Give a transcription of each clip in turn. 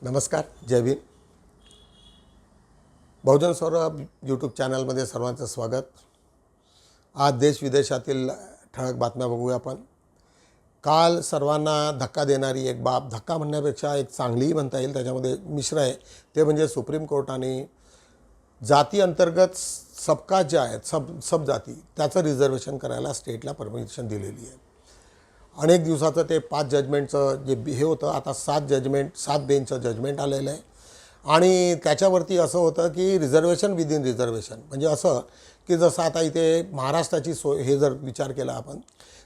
नमस्कार, जय भीम. बहुजन सौरभ यूट्यूब चॅनलमध्ये सर्वांचं स्वागत. आज देश विदेशातील ठळक बातम्या बघूया आपण. काल सर्वांना धक्का देणारी एक बाब, धक्का म्हणण्यापेक्षा एक चांगलीही म्हणता येईल, त्याच्यामध्ये मिश्र आहे, ते म्हणजे सुप्रीम कोर्टाने जाती अंतर्गत सबका जे आहेत सब जाती त्याचं रिझर्वेशन करायला स्टेटला परमिशन दिलेली आहे. अनेक दिवसाचं ते 5 जजमेंटचं जे हे होतं, आता 7 बेंचचं जजमेंट आलेलं आहे. आणि त्याच्यावरती असं होतं की रिझर्वेशन विदिन रिझर्वेशन, म्हणजे असं की जसं आता इथे महाराष्ट्राची हे जर विचार केला आपण,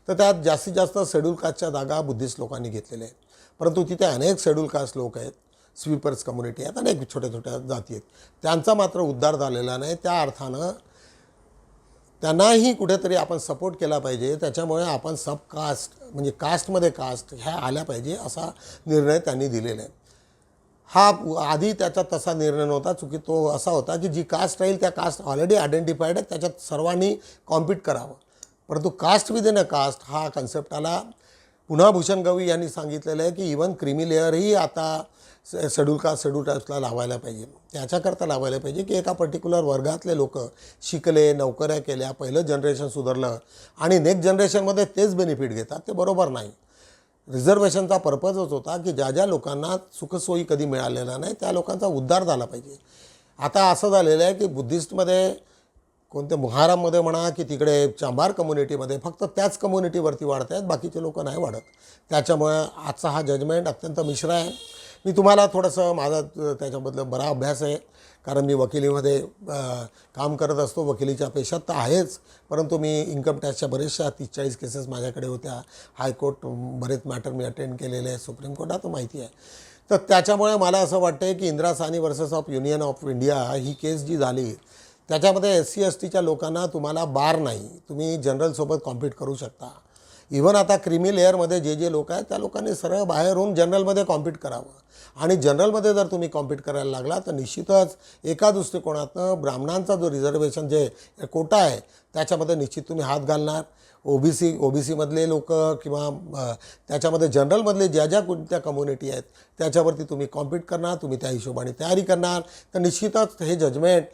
तर त्यात जास्तीत जास्त शेड्यूल कास्टच्या जागा बुद्धिस्ट लोकांनी घेतलेल्या आहेत. परंतु तिथे अनेक शेड्यूल कास्ट लोक आहेत, स्वीपर्स कम्युनिटी आहेत, अनेक छोट्या छोट्या जाती आहेत, त्यांचा मात्र उद्धार झालेला नाही. त्या अर्थानं त्यांनाही कुठेतरी आपण सपोर्ट केला पाहिजे. त्याच्यामुळे आपण सब कास्ट म्हणजे कास्टमध्ये कास्ट ह्या आल्या पाहिजे असा निर्णय त्यांनी दिलेला आहे. हा आधी त्याचा तसा निर्णय नव्हता, चुकी तो असा होता की जी कास्ट राहील त्या कास्ट ऑलरेडी आयडेंटिफाईड आहेत, त्याच्यात सर्वांनी कॉम्पीट करावं. परंतु कास्ट विदिन अ कास्ट हा कन्सेप्ट आला. पुन्हा भूषण गवई यांनी सांगितलेलं आहे की इवन क्रिमी लेअरही आता शेड्यूल कास्ट शेड्यूल ट्राईब्सला लावायला पाहिजे. त्याच्याकरता लावायला पाहिजे की एका पर्टिक्युलर वर्गातले लोक शिकले, नोकऱ्या केल्या, पहिलं जनरेशन सुधारलं आणि नेक्स्ट जनरेशनमध्ये तेच बेनिफिट घेतात, ते बरोबर नाही. रिझर्वेशनचा पर्पजच होता की ज्या ज्या लोकांना सुखसोयी कधी मिळालेला नाही त्या लोकांचा उद्धार झाला पाहिजे. आता असं झालेलं आहे की बुद्धिस्टमध्ये कोणत्या मुहाराममध्ये म्हणा की तिकडे चांबार कम्युनिटीमध्ये फक्त त्याच कम्युनिटीवरती वाढत आहेत, बाकीचे लोक नाही वाढत. त्याच्यामुळे आजचा हा जजमेंट अत्यंत मिश्र आहे. मी तुम्हाला थोडंसं माझा त्याच्याबद्दल बरा अभ्यास आहे, कारण मी वकिलीमध्ये काम करत असतो. वकिलीच्या पेशात तर आहेच, परंतु मी इन्कम टॅक्सच्या बरेचशा 30-40 केसेस माझ्याकडे होत्या. हायकोर्ट बरेच मॅटर मी अटेंड केलेले आहे, सुप्रीम कोर्टात माहिती आहे. तर त्याच्यामुळे मला असं वाटतं आहे की Indira Sawhney versus of Union of India ही केस जी झाली त्याच्यामध्ये SC-STच्या लोकांना तुम्हाला बार नाही, तुम्ही जनरलसोबत कॉम्पीट करू शकता. इव्हन आता क्रिमी लेअरमध्ये जे लोक आहेत त्या लोकांनी सरळ बाहेरून जनरलमध्ये कॉम्पीट करावं. आणि जनरलमध्ये जर तुम्ही कॉम्पीट करायला लागला तर निश्चितच एका दृष्टिकोनातनं ब्राह्मणांचा जो रिझर्वेशन जे कोटा आहे त्याच्यामध्ये निश्चित तुम्ही हात घालणार. ओबीसीमधले लोक किंवा त्याच्यामध्ये जनरलमधले ज्या कोणत्या कम्युनिटी आहेत त्याच्यावरती तुम्ही कॉम्पीट करणार, तुम्ही त्या हिशोबाने तयारी करणार, तर निश्चितच हे जजमेंट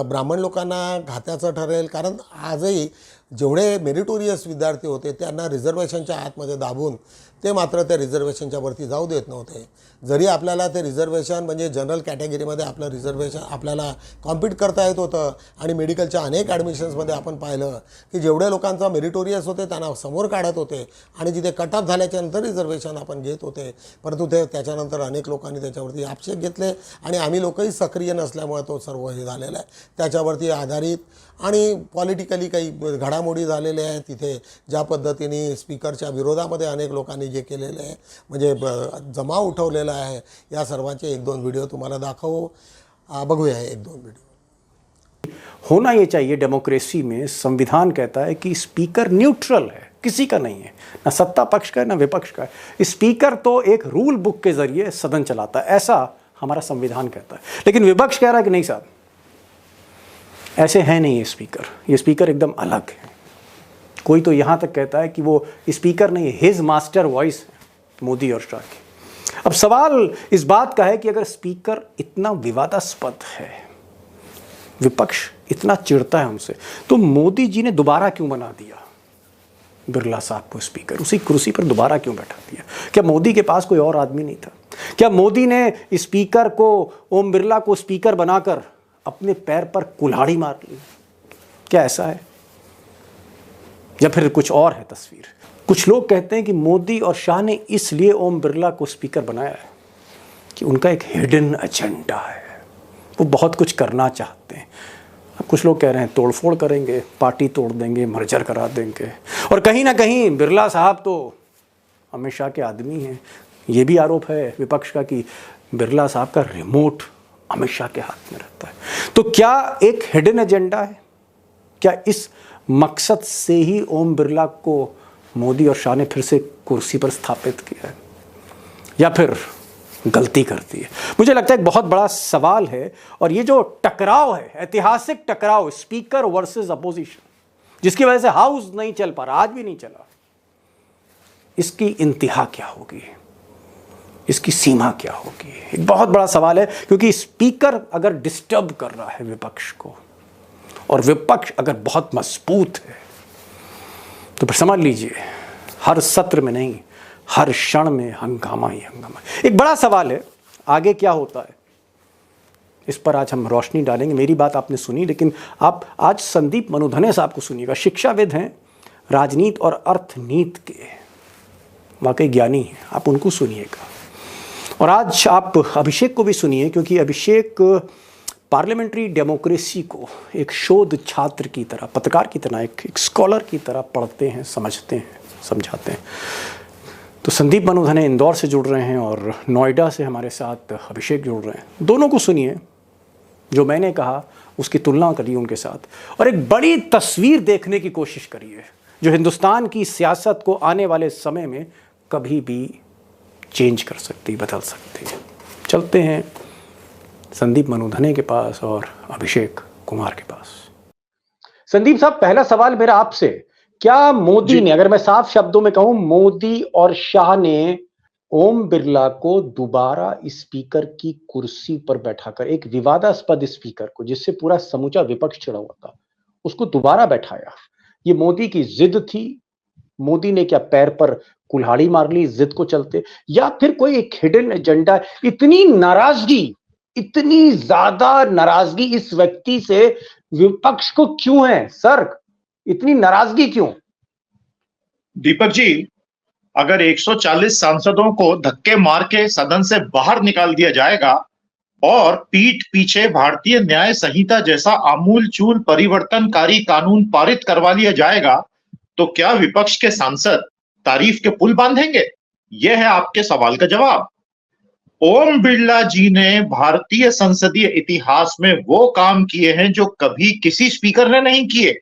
ब्राह्मण लोकांना घात्याचं ठरेल. कारण आजही जेवढे मेरिटोरियस विद्यार्थी होते त्यांना रिझर्वेशनच्या आतमध्ये दाबून ते मात्र त्या रिझर्वेशनच्या वरती जाऊ देत नव्हते. जरी आपल्याला ते रिझर्वेशन म्हणजे जनरल कॅटेगरीमध्ये आपलं रिझर्वेशन आपल्याला कॉम्पीट करता येत होतं. आणि मेडिकलच्या अनेक ॲडमिशन्समध्ये आपण पाहिलं की जेवढ्या लोकांचा मेरिटोरियस होते त्यांना समोर काढत होते आणि जिथे कट ऑफ झाल्याच्यानंतर रिझर्वेशन आपण घेत होते. परंतु त्याच्यानंतर अनेक लोकांनी त्याच्यावरती आक्षेप घेतले आणि आम्ही लोकही सक्रिय नसल्यामुळे तो सर्व हे झालेला आहे. त्याच्यावरती आधारित आणि पॉलिटिकली काही घडामोडी झालेल्या आहेत. तिथे ज्या पद्धतीने स्पीकरच्या विरोधामध्ये अनेक लोकांनी जे केलेलं आहे म्हणजे जमाव उठवलेला आहे, या सर्वांचे 1-2 व्हिडिओ तुम्हाला बघूया 1-2 वीडियो. होना ये चाहिए डेमोक्रेसी में. संविधान कहता है कि स्पीकर न्यूट्रल है, किसी का नहीं है, ना सत्ता पक्ष का है ना विपक्ष का है. स्पीकर तो एक रूल बुक के जरिए सदन चलाता है, ऐसा हमारा संविधान कहता है. लेकिन विपक्ष कह रहा है कि नहीं साहब, ऐसे है नहीं ये स्पीकर एकदम अलग है. कोई तो यहाँ तक कहता है कि वो स्पीकर नहीं है, हिज मास्टर वॉइस है मोदी और शाह की. अब सवाल इस बात का है कि अगर स्पीकर इतना विवादास्पद है, विपक्ष इतना चिढ़ता है उनसे, तो मोदी जी ने दोबारा क्यों बना दिया बिरला साहब को स्पीकर? उसी कुर्सी पर दोबारा क्यों बैठा दिया? क्या मोदी के पास कोई और आदमी नहीं था? क्या मोदी ने स्पीकर को, ओम बिरला को स्पीकर बनाकर अपने पैर पर कुल्हाड़ी मार ली? क्या ऐसा है या फिर कुछ और है तस्वीर? कुछ लोग कहते हैं कि मोदी और शाह ने इसलिए ओम बिरला को स्पीकर बनाया है कि उनका एक हिडन एजेंडा है, वो बहुत कुछ करना चाहते हैं. अब कुछ लोग कह रहे हैं तोड़फोड़ करेंगे, पार्टी तोड़ देंगे, मर्जर करा देंगे. और कहीं ना कहीं बिरला साहब तो अमित शाह के आदमी हैं. ये भी आरोप है विपक्ष का कि बिरला साहब का रिमोट अमित शाह के हाथ में रहता है. तो क्या एक हिडन एजेंडा है? क्या इस मकसद से ही ओम बिरला को मोदी और शाह ने फिर से कुर्सी पर स्थापित किया है, या फिर गलती करती है? मुझे लगता है एक बहुत बड़ा सवाल है. और ये जो टकराव है, ऐतिहासिक टकराव, स्पीकर वर्सेस अपोजिशन, जिसकी वजह से हाउस नहीं चल पा रहा, आज भी नहीं चला, इसकी इंतहा क्या होगी? इसकी सीमा क्या होगी? एक बहुत बड़ा सवाल है, क्योंकि स्पीकर अगर डिस्टर्ब कर रहा है विपक्ष को और विपक्ष अगर बहुत मजबूत है तो फिर समझ लीजिए हर सत्र में नहीं, हर क्षण में हंगामा ही हंगामा। एक बड़ा सवाल है आगे क्या होता है, इस पर आज हम रोशनी डालेंगे। मेरी बात आपने सुनी, लेकिन आप आज संदीप मनुधने साहब को सुनिएगा। शिक्षाविद हैं, राजनीति और अर्थनीति के वाकई ज्ञानी हैं, आप उनको सुनिएगा। और आज आप अभिषेक को भी सुनिए, क्योंकि अभिषेक पार्लियामेंट्री डेमोक्रेसी को एक शोध छात्र की तरह, पत्रकार की तरह, एक स्कॉलर की तरह पढ़ते हैं, समझते हैं, समझाते हैं। तो संदीप मनुधने इंदौर से जुड़ रहे हैं और नोएडा से हमारे साथ अभिषेक जुड़ रहे हैं। दोनों को सुनिए, जो मैंने कहा उसकी तुलना करिए उनके साथ, और एक बड़ी तस्वीर देखने की कोशिश करिए जो हिंदुस्तान की सियासत को आने वाले समय में कभी भी चेंज कर सकती, बदल सकती है। चलते हैं संदीप मनुधने के पास और अभिषेक कुमार के पास। संदीप साहब, पहला सवाल मेरा आपसे, क्या मोदी ने, अगर मैं साफ शब्दों में कहूं, मोदी और शाह ने ओम बिरला को दोबारा स्पीकर की कुर्सी पर बैठाकर, एक विवादास्पद स्पीकर को जिससे पूरा समूचा विपक्ष चिढ़ा हुआ था, उसको दोबारा बैठाया? ये मोदी की जिद थी? मोदी ने क्या पैर पर कुल्हाड़ी मार ली जिद को चलते, या फिर कोई एक हिडन एजेंडा? इतनी नाराजगी, इतनी ज्यादा नाराजगी इस व्यक्ति से विपक्ष को क्यों है सर? इतनी नाराजगी क्यों? दीपक जी, अगर 140 सांसदों को धक्के मार के सदन से बाहर निकाल दिया जाएगा और पीठ पीछे भारतीय न्याय संहिता जैसा आमूलचूल परिवर्तनकारी कानून पारित करवा लिया जाएगा, तो क्या विपक्ष के सांसद तारीफ के पुल बांधेंगे? यह है आपके सवाल का जवाब। ओम बिरला जी ने भारतीय संसदीय इतिहास में वो काम किए हैं जो कभी किसी स्पीकर ने नहीं किए।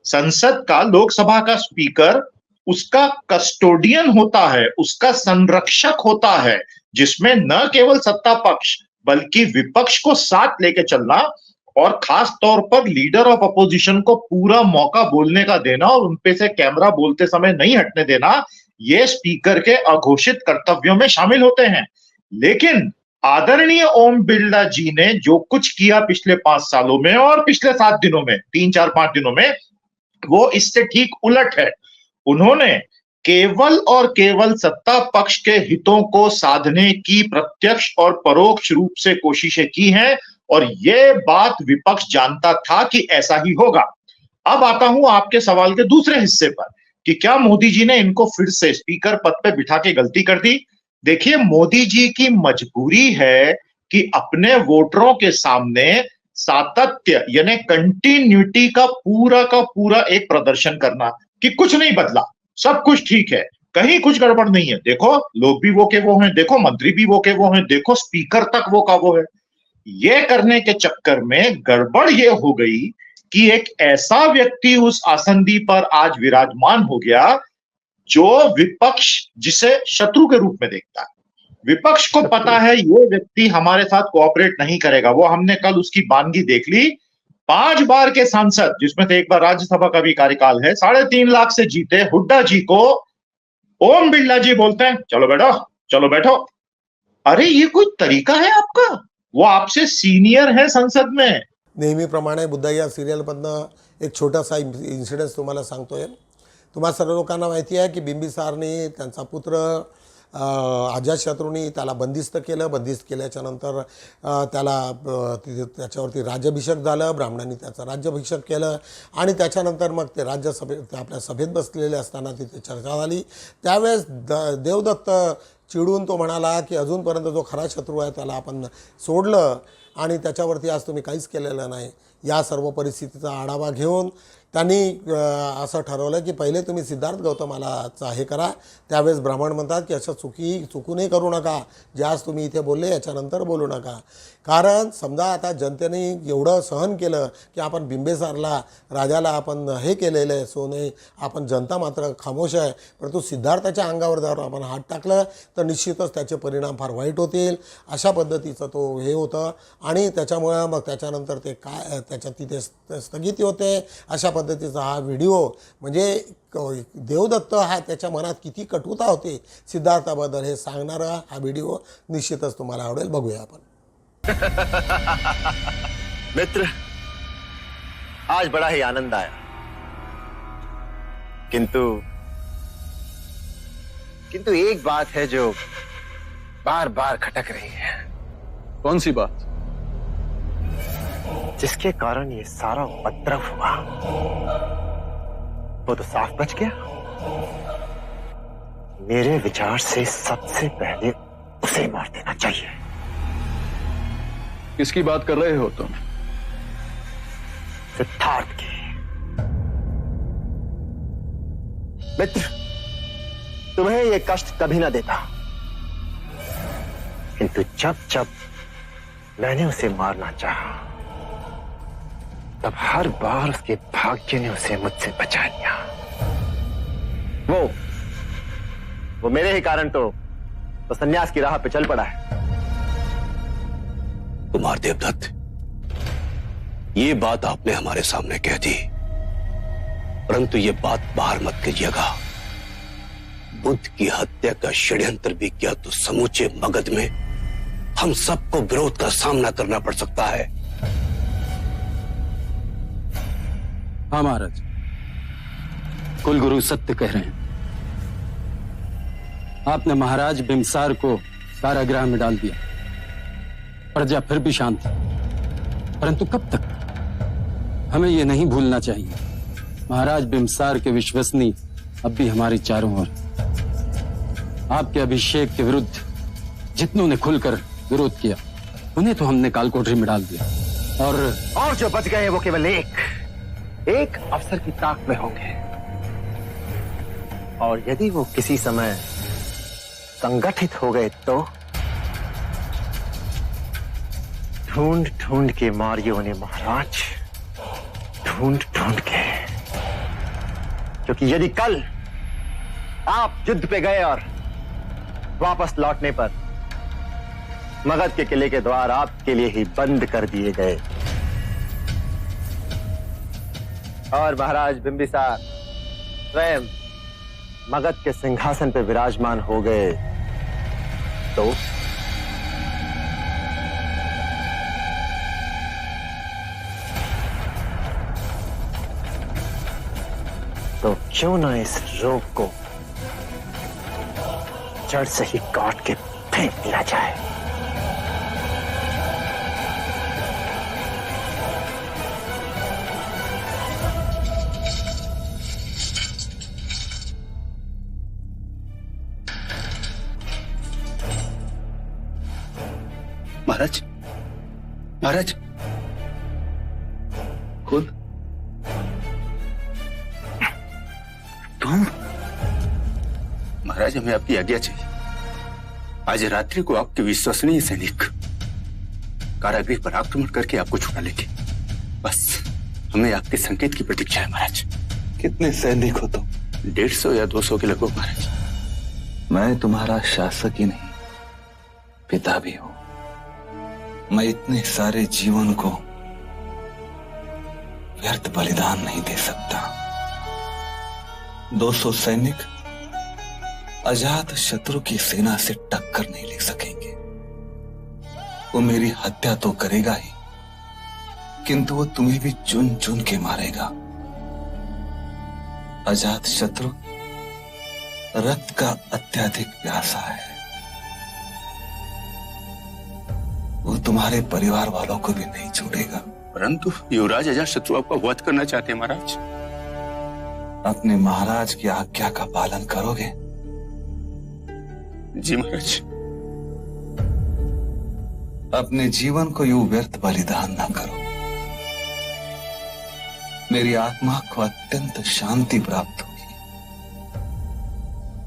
संसद का, लोकसभा का स्पीकर उसका कस्टोडियन होता है, उसका संरक्षक होता है, जिसमें न केवल सत्ता पक्ष बल्कि विपक्ष को साथ लेके चलना और खास तौर पर लीडर ऑफ अपोजिशन को पूरा मौका बोलने का देना और उनपे से कैमरा बोलते समय नहीं हटने देना, ये स्पीकर के अघोषित कर्तव्यों में शामिल होते हैं। लेकिन आदरणीय ओम बिरला जी ने जो कुछ किया पिछले 5 सालों में और पिछले 7 दिनों में, 3-4-5 दिनों में, वो इससे ठीक उलट है। उन्होंने केवल और केवल सत्ता पक्ष के हितों को साधने की प्रत्यक्ष और परोक्ष रूप से कोशिशें की हैं, और यह बात विपक्ष जानता था कि ऐसा ही होगा। अब आता हूं आपके सवाल के दूसरे हिस्से पर कि क्या मोदी जी ने इनको फिर से स्पीकर पद पे बिठा के गलती कर दी? देखिए, मोदी जी की मजबूरी है कि अपने वोटरों के सामने सातत्य यानी कंटिन्यूटी का पूरा एक प्रदर्शन करना कि कुछ नहीं बदला, सब कुछ ठीक है, कहीं कुछ गड़बड़ नहीं है। देखो, लोग भी वो के वो हैं, देखो मंत्री भी वो के वो हैं, देखो स्पीकर तक वो का वो है। ये करने के चक्कर में गड़बड़ ये हो गई कि एक ऐसा व्यक्ति उस आसंदी पर आज विराजमान हो गया जो विपक्ष जिसे शत्रु के रूप में देखता है। विपक्ष को पता है ये व्यक्ति हमारे साथ कोऑपरेट नहीं करेगा। वो हमने कल उसकी बानगी देख ली। 5 बार के सांसद, जिसमें से एक बार राज्यसभा का भी कार्यकाल है, 3.5 लाख से जीते हुड्डा जी को ओम बिरला जी बोलते हैं चलो बैठो, चलो बैठो। अरे ये कोई तरीका है आपका? वो आपसे सीनियर है संसद में। नेहमीप्रमाणे बुद्धय्या सिरियलमधनं एक छोटासा इन्सिडन्स तुम्हाला सांगतोय। तुम्हा सर्व लोकांना माहिती आहे की बिंबिसारने त्यांचा पुत्र अजातशत्रूंनी त्याला बंदिस्त केलं। बंदिस्त केल्याच्या नंतर त्याला त्याच्यावरती राज्याभिषेक झालं। ब्राह्मणांनी त्याचा राज्याभिषेक केलं आणि त्याच्यानंतर मग ते राज्यसभेत आपल्या सभेत बसलेले असताना तिथे चर्चा झाली। त्यावेळेस देवदत्त चिडून तो म्हणाला की अजूनपर्यंत जो खरा शत्रू आहे त्याला आपण सोडलं आणि त्याच्यावरती आज तुम्ही काहीच केलेलं नाही। या सर्व परिस्थितीचा आढावा घेऊन त्यांनी असं ठरवलं की पहिले तुम्ही सिद्धार्थ गौतमालाचा हे करा। त्यावेळेस ब्राह्मण म्हणतात की असं चुकूनही करू नका, ज्यास तुम्ही इथे बोलले याच्यानंतर बोलू नका। कारण समजा आता जनतेने एवढं सहन केलं की आपण बिंबिसारला राजाला आपण हे केलेलं आहे सोने, आपण जनता मात्र खामोश आहे, परंतु सिद्धार्थाच्या अंगावर जर आपण हात टाकलं तर तर निश्चितच त्याचे परिणाम फार वाईट होतील. अशा पद्धतीचं तो हे होतं आणि त्याच्यामुळं मग त्याच्यानंतर ते काय त्याच्यात तिथे स्थगिती होते. अशा पद्धतीचा हा व्हिडिओ म्हणजे देवदत्त हा त्याच्या मनात किती कटुता होती सिद्धार्थाबद्दल हे सांगणारा हा व्हिडिओ निश्चितच तुम्हाला आवडेल. बघूया आपण. मित्र, आज बड़ा ही आनंद आया, किंतु एक बात है जो बार बार खटक रही है. कौन सी बात? जिसके कारण ये सारा उपद्रव हुआ वो तो साफ बच गया. मेरे विचार से सबसे पहले उसे मार देना चाहिए. किसकी बात कर रहे हो तुम? सिद्धार्थ की. मित्र, तुम्हें यह कष्ट कभी ना देता, किंतु जब जब मैंने उसे मारना चाहा तब हर बार उसके भाग्य ने उसे मुझसे बचा लिया. वो मेरे ही कारण तो संन्यास की राह पे चल पड़ा है. कुमार देवदत्त, ये बात आपने हमारे सामने कह दी, परंतु ये बात बाहर मत कीजिएगा. बुद्ध की हत्या का षड्यंत्र भी किया तो समूचे मगध में हम सबको विरोध का सामना करना पड़ सकता है. हाँ महाराज, कुलगुरु सत्य कह रहे हैं. आपने महाराज बिंबिसार को कारागृह में डाल दिया. प्रजा फिर भी शांत है, परंतु कब तक? हमें यह नहीं भूलना चाहिए, महाराज बिंबिसार के विश्वसनीय अब भी हमारे चारों ओर. आपके अभिषेक के विरुद्ध जितनों ने खुलकर विरोध किया उन्हें तो हमने कालकोठरी में डाल दिया. और जो बच गए वो केवल एक अवसर की ताक में होंगे, और यदि वो किसी समय संगठित हो गए तो ढूंढ ढूंढ के मारिए उन्हें महाराज, ढूंढ ढूंढ के. क्योंकि यदि कल आप युद्ध पे गए और वापस लौटने पर मगध के किले के द्वार आपके लिए ही बंद कर दिए गए और महाराज बिंबिसार स्वयं मगध के सिंहासन पर विराजमान हो गए तो क्यों ना इस रोग को जड़ से ही काट के फेंक दिया जाए. महाराज, महाराज, खुद तुम? महाराज, हमें आपकी आज्ञा चाहिए. आज रात्रि को आपके विश्वसनीय सैनिक कारागृह पर आक्रमण करके आपको छुड़ा लेंगे. बस हमें आपके संकेत की प्रतीक्षा है महाराज. कितने सैनिक हो तुम? 150 या 200 के लगभग महाराज. मैं तुम्हारा शासक ही नहीं, पिता भी हूं. मैं इतने सारे जीवन को व्यर्थ बलिदान नहीं दे सकता. 200 सैनिक अजात शत्रु की सेना से टक्कर नहीं ले सकेंगे. वो मेरी हत्या तो करेगा ही, किंतु वो तुम्हें भी चुन चुन के मारेगा. अजात शत्रु रक्त का अत्यधिक प्यासा है. वो तुम्हारे परिवार वालों को भी नहीं छोड़ेगा. परंतु युवराज अजातशत्रु आपका वध करना चाहते हैं महाराज. अपने महाराज की आज्ञा का पालन करोगे? जी महाराज. अपने जीवन को यूं व्यर्थ बलिदान ना करो. मेरी आत्मा को अत्यंत शांति प्राप्त होगी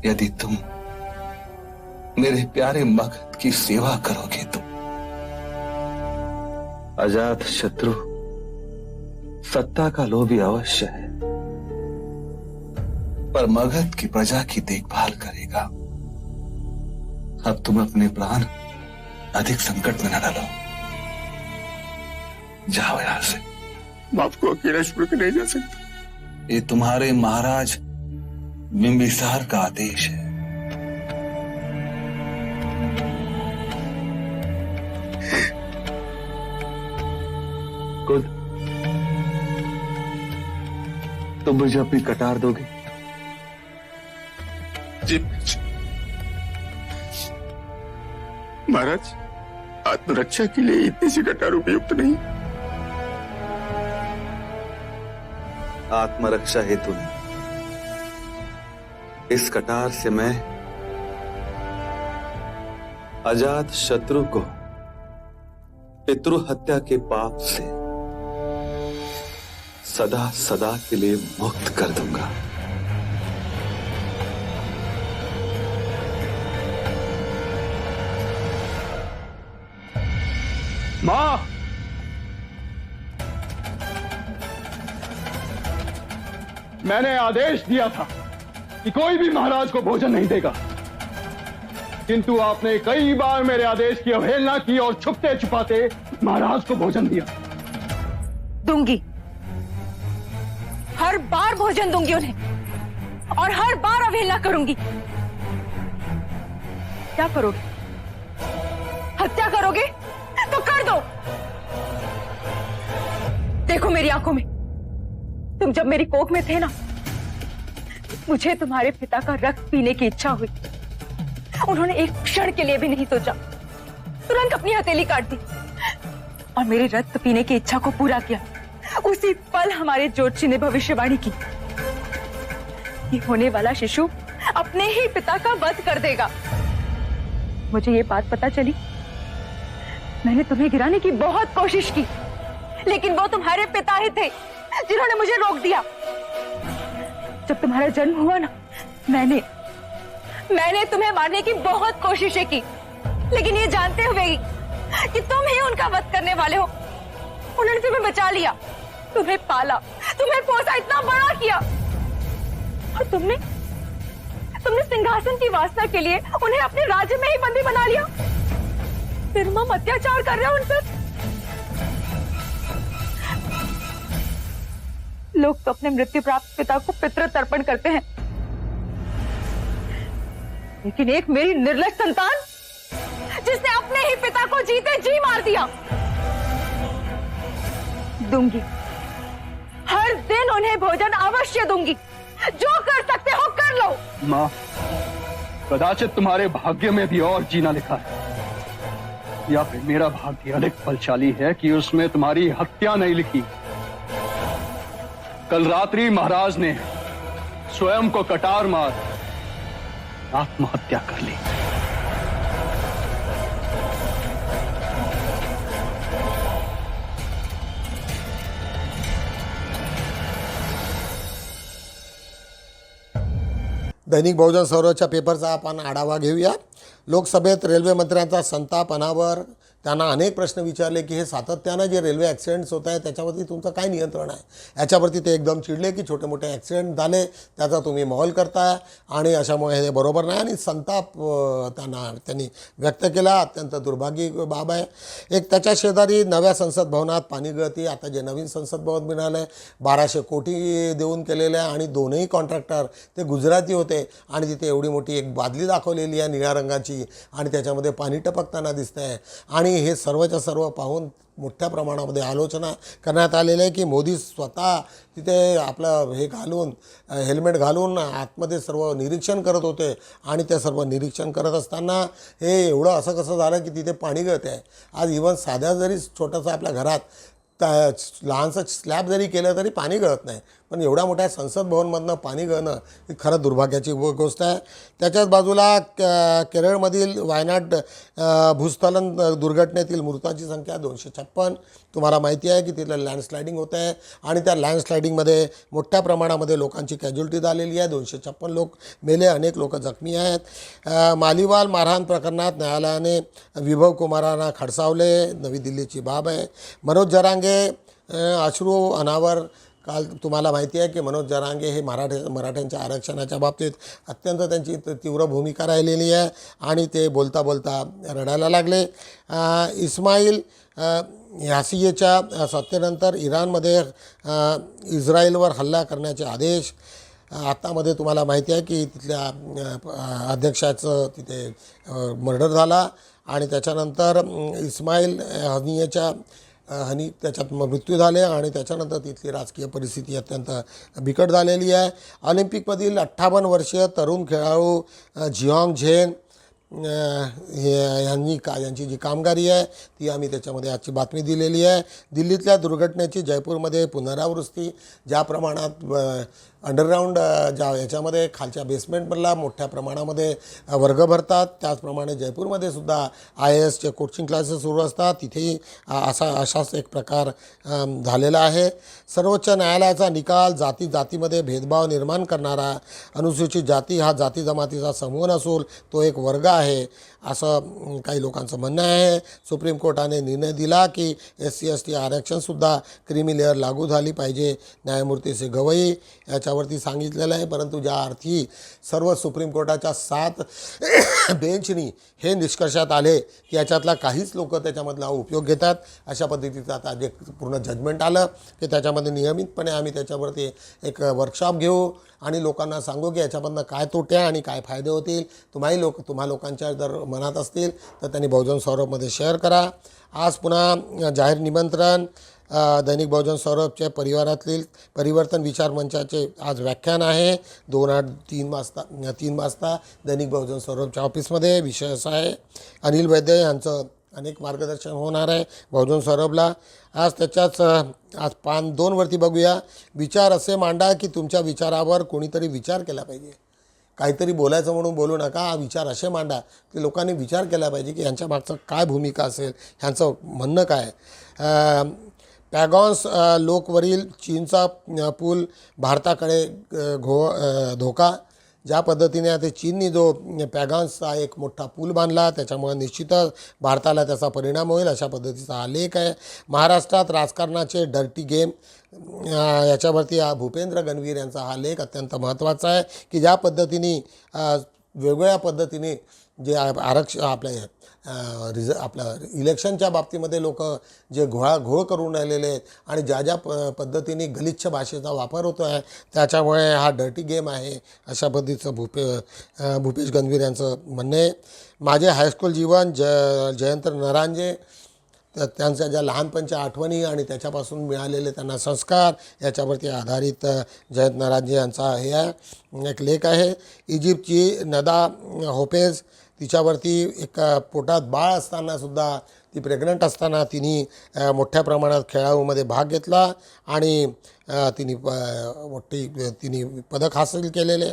यदि तुम मेरे प्यारे मगध की सेवा करोगे. तो अजात शत्रु सत्ता का लोभी अवश्य है, पर मगध की प्रजा की देखभाल करेगा. अब तुम अपने प्राण अधिक संकट में न डालो। जाओ यहां से। बाप को अकेला छोड़ के नहीं जा सकता। ये तुम्हारे महाराज बिंबिसार का आदेश है। कुल तुम मुझे अपनी कटार दोगे? जी महाराज, आत्मरक्षा के लिए इतनी सी कटार उपयुक्त नहीं। आत्मरक्षा हेतु नहीं, इस कटार से मैं अजात शत्रु को पितृ हत्या के पाप से सदा सदा के लिए मुक्त कर दूंगा। मां, मैंने आदेश दिया था कि कोई भी महाराज को भोजन नहीं देगा, किंतु आपने कई बार मेरे आदेश की अवहेलना की और छुपते छुपाते महाराज को भोजन दिया। दूंगी, हर बार भोजन दूंगी उन्हें और हर बार अवहेलना करूंगी। क्या करोगे? हत्या करोगे तो कर दो। देखो मेरी आंखों में, तुम जब मेरी कोख में थे ना, मुझे तुम्हारे पिता का रक्त पीने की इच्छा हुई। उन्होंने एक क्षण के लिए भी नहीं सोचा, तुरंत अपनी हथेली काट दी और मेरे रक्त पीने की इच्छा को पूरा किया। उसी पल हमारे ज्योतिषी ने भविष्यवाणी की, ये होने वाला शिशु अपने ही पिता का वध कर देगा। मुझे ये बात पता चली, मैंने तुम्हें गिराने की बहुत कोशिश की, लेकिन वो तुम्हारे पिता ही थे जिन्होंने मुझे रोक दिया। जब तुम्हारा जन्म हुआ ना, मैंने तुम्हें मारने की बहुत कोशिशें की, लेकिन ये जानते हुए कि तुम ही उनका वध करने वाले हो, उन्होंने तुम्हें बचा लिया, तुम्हें पाला, तुम्हें पोसा, इतना बड़ा किया, और तुमने सिंहासन की वासना के लिए उन्हें अपने राज्य में ही बंदी बना लिया। निर्मम अत्याचार कर रहे हो उन पर। लोग तो अपने मृत्यु प्राप्त पिता को पितृ तर्पण करते हैं, लेकिन एक मेरी निर्लज संतान जिसने अपने ही पिता को जीते जी मार दिया। दूंगी, हर दिन उन्हें भोजन अवश्य दूंगी। जो कर सकते हो कर लो। मां, कदाचित तुम्हारे भाग्य में भी और जीना लिखा है, या फिर मेरा भाग्य अधिक बलशाली है कि उसमें तुम्हारी हत्या नहीं लिखी। कल रात्रि महाराज ने स्वयं को कटार मार आत्महत्या कर ली। दैनिक बहुजन सौरभच्या पेपरचा आपण आढावा घेऊया। लोकसभेत रेल्वे मंत्र्यांचा संताप अनावर, त्यांना अनेक प्रश्न विचारले की हे सातत्यानं जे रेल्वे ॲक्सिडेंट्स होत आहे त्याच्यावरती तुमचं काय नियंत्रण आहे। याच्यावरती ते एकदम चिडले की छोटे मोठे ॲक्सिडेंट झाले त्याचा तुम्ही माहोल करताय आणि अशामुळे हे बरोबर नाही, आणि संताप त्यांनी व्यक्त केला। अत्यंत दुर्भाग्य बाब आहे। एक त्याच्या शेजारी नव्या संसद भवनात पाणी गळती, आता जे नवीन संसद भवन मिळालं आहे 1200 कोटी देऊन केलेलं आहे, आणि दोनही कॉन्ट्रॅक्टर ते गुजराती होते, आणि तिथे एवढी मोठी एक बादली दाखवलेली आहे निळ्या रंगाची, आणि त्याच्यामध्ये पाणी टपकताना दिसतंय। आणि हे सर्वच्या सर्व पाहून मोठ्या प्रमाणामध्ये आलोचना करण्यात आलेली आहे की मोदी स्वतः तिथे आपलं हे घालून, हेल्मेट घालून आतमध्ये सर्व निरीक्षण करत होते, आणि ते सर्व निरीक्षण करत असताना हे एवढं असं कसं झालं की तिथे पाणी गळत आहे। आज इव्हन साध्या जरी छोटंसं आपल्या घरात लहानसं स्लॅब जरी केलं तरी पाणी गळत नाही, पण एवढ्या मोठ्या संसद भवनमधनं पाणी गळणं ही खरं दुर्भाग्याची गोष्ट आहे। त्याच्याच बाजूला केरळमधील वायनाड भूस्खलन दुर्घटनेतील मृतांची संख्या 256। तुम्हाला माहिती आहे की तिथलं लँडस्लायडिंग होत आहे, आणि त्या लँडस्लायडिंगमध्ये मोठ्या प्रमाणामध्ये लोकांची कॅज्युअल्टी झालेली आहे। 256 लोक मेले, अनेक लोक जखमी आहेत। मालीवाल मारहाण प्रकरणात न्यायालयाने विभव कुमारांना खडसावले, नवी दिल्लीची बाब आहे। मनोज जरांगे अश्रू अनावर काल तुम्हाला माहिती आहे की मनोज जरांगे हे मराठ्यांच्या आरक्षणाच्या बाबतीत अत्यंत त्यांची तीव्र भूमिका राहिलेली आहे आणि ते बोलता बोलता रडायला लागले. इस्माईल यासियेच्या सत्तेनंतर इराणमध्ये इस्रायलवर हल्ला करण्याचे आदेश. आत्तामध्ये तुम्हाला माहिती आहे की तिथल्या अध्यक्षाचं तिथे मर्डर झाला आणि त्याच्यानंतर इस्माईल हनी त्याच्यात मृत्यू झाले आणि त्याच्यानंतर तिथली राजकीय परिस्थिती अत्यंत बिकट झालेली आहे. ऑलिम्पिकमधील 58 वर्षीय तरुण खेळाडू जिऑंग झेन यांची जी कामगिरी आहे ती आम्ही त्याच्यामध्ये आजची बातमी दिलेली आहे. दिल्लीतल्या दुर्घटनेची जयपूरमध्ये पुनरावृत्ती. ज्या प्रमाणात अंडरग्राऊंड याच्यामध्ये खालच्या बेसमेंटमधला मोठ्या प्रमाणामध्ये वर्ग भरतात, त्याचप्रमाणे जयपूरमध्ये सुद्धा IASचे कोचिंग क्लासेस सुरू असतात. तिथेही असाच एक प्रकार झालेला आहे. सर्वोच्च न्यायालयाचा निकाल. जातीमध्ये भेदभाव निर्माण करणारा अनुसूचित जाती हा जाती जमातीचा समूह नसून तो एक वर्ग आहे असं काही लोकांचं म्हणणं आहे. सुप्रीम कोर्टाने निर्णय दिला की SC ST आरक्षणसुद्धा क्रीमी लेअर लागू झाली पाहिजे. न्यायमूर्ती से गवई याच्यावरती सांगितलेलं आहे. परंतु ज्या अर्थी सर्व सुप्रीम कोर्टाच्या 7 बेंचनी हे निष्कर्षात आले की याच्यातला काहीच लोक त्याच्यामधला उपयोग घेतात, अशा पद्धतीचं आता जे पूर्ण जजमेंट आलं की त्याच्यामध्ये नियमितपणे आम्ही त्याच्यावरती एक वर्कशॉप घेऊ आणि लोकांना सांगू की याच्यामधनं काय तोटे आणि काय फायदे होतील. तुम्हा लोकांच्या जर मनात असतील तर त्यांनी बहुजन सौरभमध्ये शेअर करा. आज पुन्हा जाहीर निमंत्रण. दैनिक बहुजन सौरभच्या परिवारातील परिवर्तन विचार मंचाचे आज व्याख्यान आहे 3 वाजता दैनिक बहुजन सौरभच्या ऑफिसमध्ये. विषय असा आहे अनिल वैद्य यांचं अनेक मार्गदर्शन होणार आहे बहुजन सौरभला. आज त्याच्याच आज पान 2 वरती बघूया. विचार असे मांडा की तुमच्या विचारावर कोणीतरी विचार केला पाहिजे. काहीतरी बोलायचं म्हणून बोलू नका. हा विचार असे मांडा की लोकांनी विचार केला पाहिजे की ह्यांच्या मागचं काय भूमिका असेल, ह्यांचं म्हणणं काय. पॅगॉन्स लोकवरील चीनचा पूल भारताकडे धोका. ज्या पद्धतीने आता चीननी जो पॅगॉन्सचा एक मोठा पूल बांधला त्याच्यामुळे निश्चितच भारताला त्याचा परिणाम होईल अशा पद्धतीचा हा लेख आहे. महाराष्ट्रात राजकारणाचे डर्टी गेम याच्यावरती भूपेंद्र गणवीर यांचा हा लेख अत्यंत महत्त्वाचा आहे की ज्या पद्धतीने वेगवेगळ्या पद्धतीने जे आपल्या इलेक्शनच्या बाबतीमध्ये लोक जे घोळ करून राहिलेले आहेत आणि ज्या पद्धतीने गलिच्छ भाषेचा वापर होतो आहे त्याच्यामुळे हा डर्टी गेम आहे अशा पद्धतीचं भूपेश गणवीर यांचं म्हणणं आहे. माझे हायस्कूल जीवन जयंत नरांजे त्यांच्या ज्या लहानपणच्या आठवणी आणि त्याच्यापासून मिळालेले त्यांना संस्कार याच्यावरती आधारित जयंत नरांजे यांचा हे आहे एक लेख आहे. इजिप्तची नदा होपेज तिच्यावरती एक पोटात बाळ असतानासुद्धा ती प्रेग्नंट असताना तिने मोठ्या प्रमाणात खेळाडूमध्ये भाग घेतला आणि तिने पदक हासिल केलेले.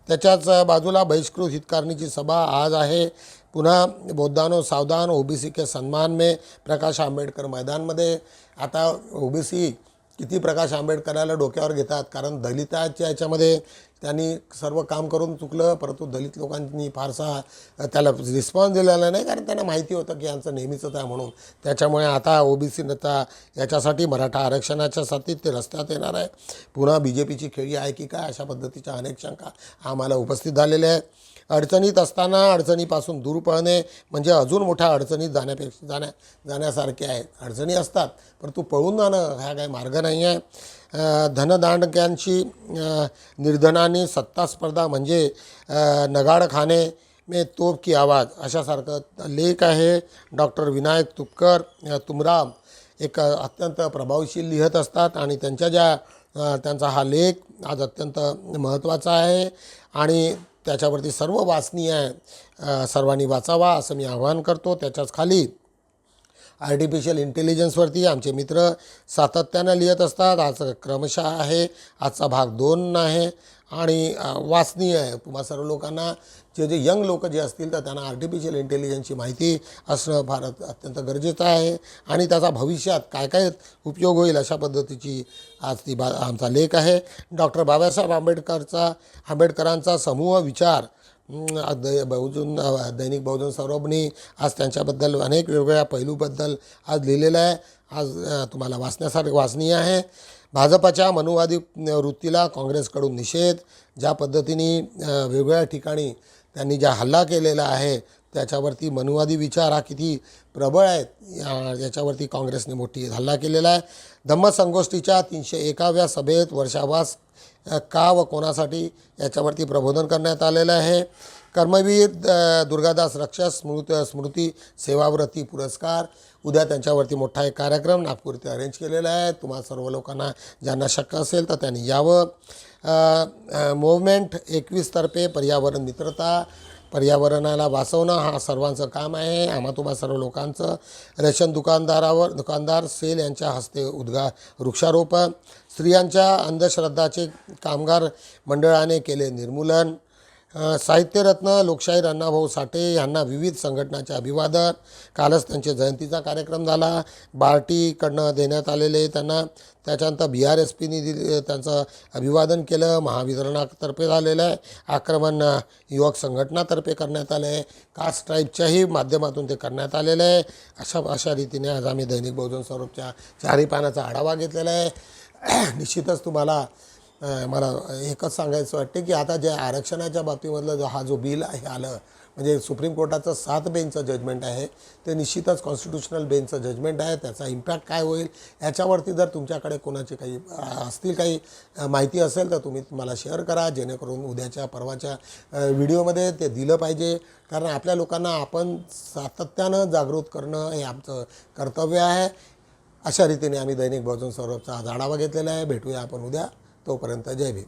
त्याच्याच बाजूला बहिष्कृत हितकारणीची सभा आज आहे. पुन्हा बौद्धानो सावधान OBC के सन्मान में प्रकाश आंबेडकर मैदानमध्ये. आता OBC किती प्रकाश आंबेडकराला डोक्यावर घेतात कारण दलिताच्या याच्यामध्ये त्यांनी सर्व काम करून चुकलं, परंतु दलित लोकांनी फारसा त्याला रिस्पॉन्स दिलेला नाही कारण त्यांना माहिती होतं की यांचं नेहमीचंच आहे म्हणून. त्याच्यामुळे आता OBC नेता याच्यासाठी मराठा आरक्षणाच्या साठी ते रस्त्यात येणार आहे. पुन्हा BJPची खेळी आहे की काय अशा पद्धतीच्या अनेक शंका आम्हाला उपस्थित झालेल्या आहेत. अडचणीत असताना अडचणीपासून दूर पळणे म्हणजे अजून मोठ्या अडचणीत जाण्यासारखे आहे. अडचणी असतात परंतु पळून जाणं हा काही मार्ग नाही आहे. धनदांडक्यांची निर्धनाने सत्ता स्पर्धा म्हणजे नगाडखाने में तोप की आवाज अशासारखं लेख आहे. डॉक्टर विनायक तुपकर तुमराम एक अत्यंत प्रभावशील लिहत असतात आणि त्यांचा हा लेख आज अत्यंत महत्त्वाचा आहे आणि त्याच्यावरती सर्व वाचनीय आहे. सर्वांनी वाचावा असं मी आवाहन करतो. त्याच्याच खाली आर्टिफिशियल इंटेलिजन्सवरती आमचे मित्र सातत्यानं लिहित असतात. आज क्रमशः आहे. आजचा भाग 2 आहे आणि वाचनीय आहे. तुम्हा सर्व लोकांना जे यंग लोक जे असतील तर त्यांना आर्टिफिशियल इंटेलिजन्सची माहिती असणं फार अत्यंत गरजेचं आहे आणि त्याचा भविष्यात काय काय उपयोग होईल अशा पद्धतीची आज आमचा लेख आहे. डॉक्टर बाबासाहेब आंबेडकरांचा समूह विचार दैनिक बहुजन सौरभनी आज त्यांच्याबद्दल अनेक वेगवेगळ्या पैलूबद्दल आज लिहिलेलं आहे. आज तुम्हाला वाचनीय आहे. भाजपाच्या मनुवादी वृत्तीला काँग्रेसकडून निषेध. ज्या पद्धतीने वेगवेगळ्या ठिकाणी त्यांनी ज्या हल्ला केलेला आहे त्याच्यावरती मनुवादी विचार हा किती प्रबळ आहेत याच्यावरती काँग्रेसने मोठी हल्ला केलेला आहे. धम्मसंगोष्ठीच्या 301व्या सभेत वर्षावास का व कोणासाठी याच्यावरती प्रबोधन करण्यात आलेलं आहे. कर्मवीर दुर्गादास रक्षस स्मृती सेवाव्रती पुरस्कार उद्या त्यांच्यावरती मोठा एक कार्यक्रम नागपूर इथे अरेंज केलेला आहे. तुम्हा सर्व लोकांना ज्यांना शक्य असेल तर त्यांनी यावं. मूव्हमेंट 21 तर्फे पर्यावरण मित्रता, पर्यावरणाला वाचवणं हा सर्वांचं काम आहे. आम्हा तुम्हा सर्व लोकांचं. रेशन दुकानदार सेल यांच्या हस्ते वृक्षारोपण. स्त्रियांच्या अंधश्रद्धाचे कामगार मंडळाने केले निर्मूलन. साहित्यरत्न लोकशाहीर अण्णाभाऊ साठे यांना विविध संघटनांचे अभिवादन. कालच त्यांच्या जयंतीचा कार्यक्रम झाला. बार्टीकडनं देण्यात आलेले त्यांना. त्याच्यानंतर BRSPनी त्यांचं अभिवादन केलं. महावितरणातर्फे झालेलं आहे. आक्रमण युवक संघटनातर्फे करण्यात आलं आहे. कास्ट ट्राईबच्याही माध्यमातून ते करण्यात आलेलं आहे. अशा रीतीने आज आम्ही दैनिक बहुजन स्वरूपच्या 4ही पानाचा आढावा घेतलेला आहे. निश्चितच तुम्हाला मला एकच सांगायचं वाटते की आता जे आरक्षणाच्या बाबतीमधलं हा जो बिल आहे आलं म्हणजे सुप्रीम कोर्टाचं 7 बेंचचं जजमेंट आहे ते निश्चितच कॉन्स्टिट्युशनल बेंचचं जजमेंट आहे. त्याचा इम्पॅक्ट काय होईल याच्यावरती जर तुमच्याकडे कोणाची काही असतील काही माहिती असेल तर तुम्ही मला शेअर करा जेणेकरून उद्याच्या परवाच्या व्हिडिओमध्ये ते दिलं पाहिजे. कारण आपल्या लोकांना आपण सातत्यानं जागृत करणं हे आमचं कर्तव्य आहे. अशा रीतीने आम्ही दैनिक बहुजन स्वरूपचा आज आढावा घेतलेला आहे. भेटूया आपण उद्या. तोपर्यंत जय भीम.